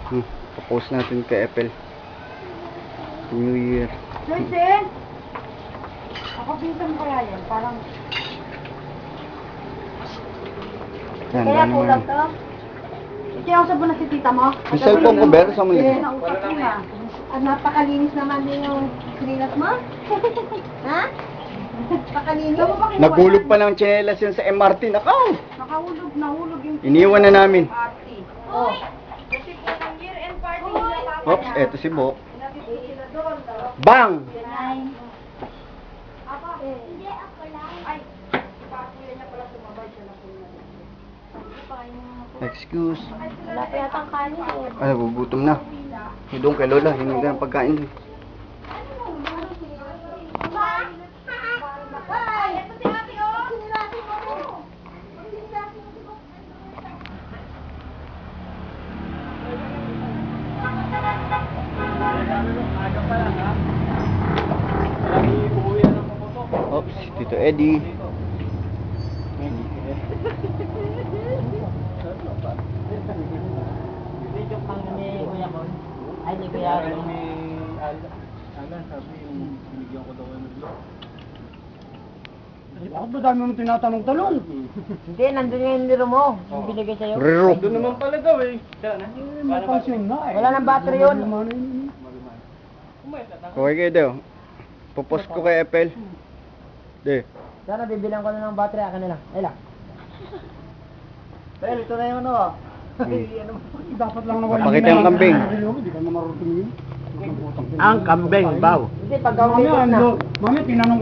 Papost natin kay Apple. New Year. Joyce! Ako pinsan mo kaya yan, parang... Yan, Kaya ano kulang naman. to? Ikiyausap mo na si tita mo? Yung cellphone ko, Ber, sa muli. Nausap ko na. At napakalinis naman din yung sinilas mo. Ha? Napakalinis. Nagulog pa ng tsinelas yun sa MRT. Nakaw! Nahulog yung... Iniwan na namin. Oh. Kasi po ng year-end party nila papa Oops, eto si Bo. Bang! Hindi, ako lang. Ay, pakuya niya pala sumabay siya na po niya. Excuse. Wala pa yatang kanin eh. Ay, gugutom na. Doon kay Lola, hindi ka ng pagkain. Oops, Tito Eddie. Video pang ni Kuya Kon. Ay, ni Kuya Kon. Sabi yung binigyan ko daw ng vlog. Bakit ba dami mong tinatanong-tanong? Hindi, nandun nga yung niro mo. Yung binigay sa'yo. Rero. Doon naman pala daw eh. May pansin na eh. Wala nang battery yun. Okay kayo daw. Popost ko kay Apple. De. Sana bibilang ko na ng battery. Akin na lang. Ay lang. Pero ito na yung ano ah. Dapat lang naman. Papakita yung kambing. Hindi ka na marunong tumingin. Ang kambing, baw. Hindi, pag gawin Mami, na. mami, tinanong